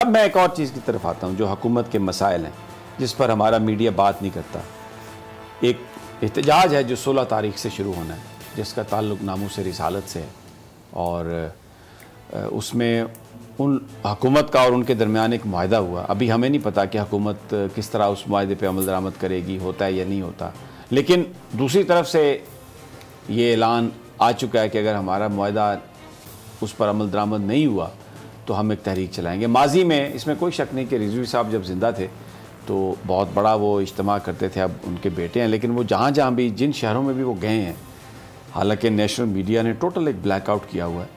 अब मैं एक और चीज़ की तरफ आता हूँ, जो हुकूमत के मसाइल हैं जिस पर हमारा मीडिया बात नहीं करता। एक एहतजाज है जो 16 तारीख से शुरू होना है, जिसका ताल्लुक़ नामूस रिसालत से है, और उसमें उन हुकूमत का और उनके दरमियान एक मुआहदा हुआ। अभी हमें नहीं पता कि हुकूमत किस तरह उस मुआहदे पे अमल दरामद करेगी, होता है या नहीं होता। लेकिन दूसरी तरफ से ये ऐलान आ चुका है कि अगर हमारा मुआहदा उस पर अमल दरामद नहीं हुआ तो हम एक तहरीक चलाएँगे। माजी में इसमें कोई शक नहीं कि रिजवी साहब जब ज़िंदा थे तो बहुत बड़ा वो इज्तिमा करते थे। अब उनके बेटे हैं, लेकिन वो जहाँ जहाँ भी, जिन शहरों में भी वो गए हैं, हालांकि नेशनल मीडिया ने टोटल एक ब्लैकआउट किया हुआ है,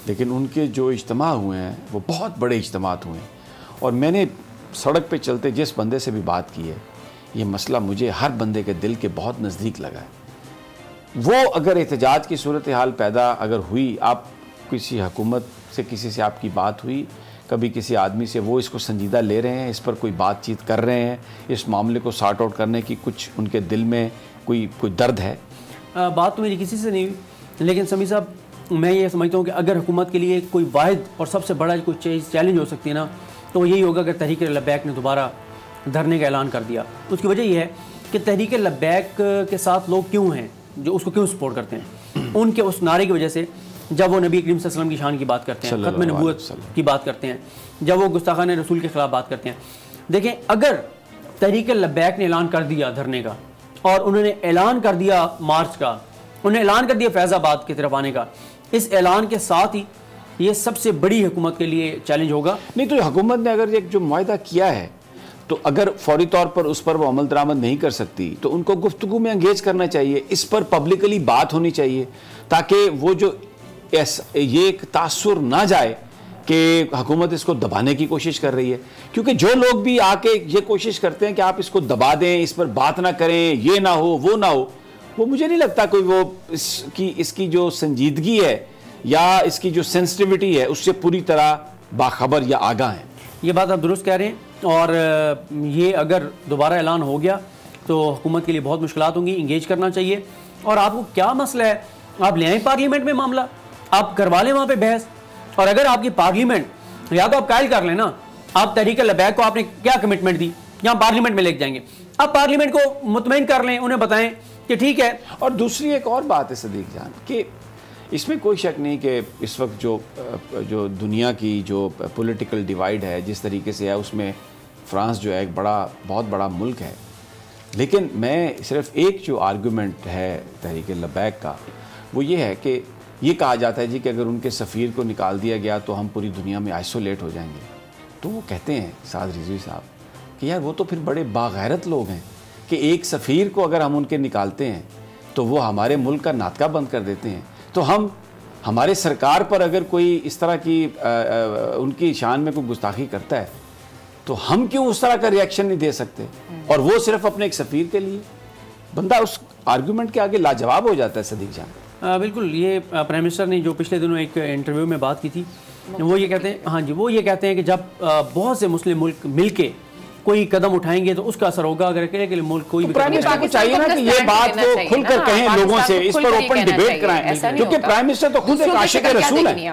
लेकिन उनके जो इज्तिमा हुए हैं वो बहुत बड़े इज्तिमात हुए हैं। और मैंने सड़क पे चलते जिस बंदे से भी बात की है, ये मसला मुझे हर बंदे के दिल के बहुत नज़दीक लगा है। वो अगर एहतजाज की सूरत हाल पैदा अगर हुई, आप किसी हुकूमत से, किसी से आपकी बात हुई कभी किसी आदमी से, वो इसको संजीदा ले रहे हैं, इस पर कोई बातचीत कर रहे हैं, इस मामले को सॉर्ट आउट करने की कुछ उनके दिल में कोई दर्द है? बात तो मेरी किसी से नहीं हुई, लेकिन समी साहब मैं ये समझता हूँ कि अगर हुकूमत के लिए कोई वाहिद और सबसे बड़ा कोई चीज़ चैलेंज हो सकती है ना, तो यही होगा अगर तहरीक लब्बैक ने दोबारा धरने का ऐलान कर दिया। उसकी वजह यह है कि तहरीक लब्बैक के साथ लोग क्यों हैं, जो उसको क्यों सपोर्ट करते हैं, उनके उस नारे की वजह से। जब वो नबी करीम सल्लल्लाहु अलैहि वसल्लम की शान की बात करते हैं, ख़त्म नबूवत की बात करते हैं, जब वो गुस्ताखान रसूल के ख़िलाफ़ बात करते हैं। देखें, अगर तहरीक लब्बैक ने ऐलान कर दिया धरने का, और उन्होंने ऐलान कर दिया मार्च का, उन्होंने ऐलान कर दिया फैज़ाबाद की तरफ आने का, इस ऐलान के साथ ही ये सबसे बड़ी हुकूमत के लिए चैलेंज होगा। नहीं तो हुकूमत ने अगर एक जो मुआहदा किया है, तो अगर फौरी तौर पर उस पर वो अमल दरामद नहीं कर सकती तो उनको गुफ्तगू में एंगेज करना चाहिए, इस पर पब्लिकली बात होनी चाहिए, ताकि वो जो ये एक तासुर ना जाए कि हुकूमत इसको दबाने की कोशिश कर रही है। क्योंकि जो लोग भी आके ये कोशिश करते हैं कि आप इसको दबा दें, इस पर बात ना करें, ये ना हो, वो ना हो, वो मुझे नहीं लगता कोई वो इसकी जो संजीदगी है या इसकी जो सेंसिटिविटी है उससे पूरी तरह बाखबर या आगाह है। ये बात आप दुरुस्त कह रहे हैं, और ये अगर दोबारा ऐलान हो गया तो हुकूमत के लिए बहुत मुश्किलात होंगी। इंगेज करना चाहिए। और आपको क्या मसला है, आप ले आए पार्लियामेंट में मामला, आप करवा लें वहाँ पे बहस। और अगर आपकी पार्लियामेंट, या तो आप कायल कर लेना, आप तहरीक लब्बैक को आपने क्या कमिटमेंट दी, यहाँ पार्लियामेंट में लेके जाएंगे, आप पार्लियामेंट को मुतमईन कर लें, उन्हें बताएं कि ठीक है। और दूसरी एक और बात है सदीक जान, कि इसमें कोई शक नहीं कि इस वक्त जो दुनिया की जो पॉलिटिकल डिवाइड है जिस तरीके से है, उसमें फ्रांस जो है एक बहुत बड़ा मुल्क है। लेकिन मैं सिर्फ एक जो आर्गूमेंट है तहरीक लब्बैक का, वो ये है कि ये कहा जाता है जी कि अगर उनके सफ़ीर को निकाल दिया गया तो हम पूरी दुनिया में आइसोलेट हो जाएंगे। तो वो कहते हैं साद रिजवी साहब कि यार वो तो फिर बड़े बागैरत लोग हैं कि एक सफ़ीर को अगर हम उनके निकालते हैं तो वो हमारे मुल्क का नातका बंद कर देते हैं। तो हमारे सरकार पर अगर कोई इस तरह की उनकी शान में कोई गुस्ताखी करता है तो हम क्यों उस तरह का रिएक्शन नहीं दे सकते, और वो सिर्फ अपने एक सफ़ीर के लिए। बंदा उस आर्गूमेंट के आगे लाजवाब हो जाता है सदीक जान। बिल्कुल, ये प्राइम मिनिस्टर ने जो पिछले दिनों एक इंटरव्यू में बात की थी, वो ये कहते हैं, हाँ जी, वो ये कहते हैं कि जब बहुत से मुस्लिम मुल्क मिलके कोई कदम उठाएंगे तो उसका असर होगा। अगर अकेले के मुल्क कोई भी प्राइम मिनिस्टर को चाहिए ना कि ये बात वो खुलकर कहें लोगों से, इस पर ओपन डिबेट कराएं, क्योंकि प्राइम मिनिस्टर तो खुद एक आशिक रसूल है।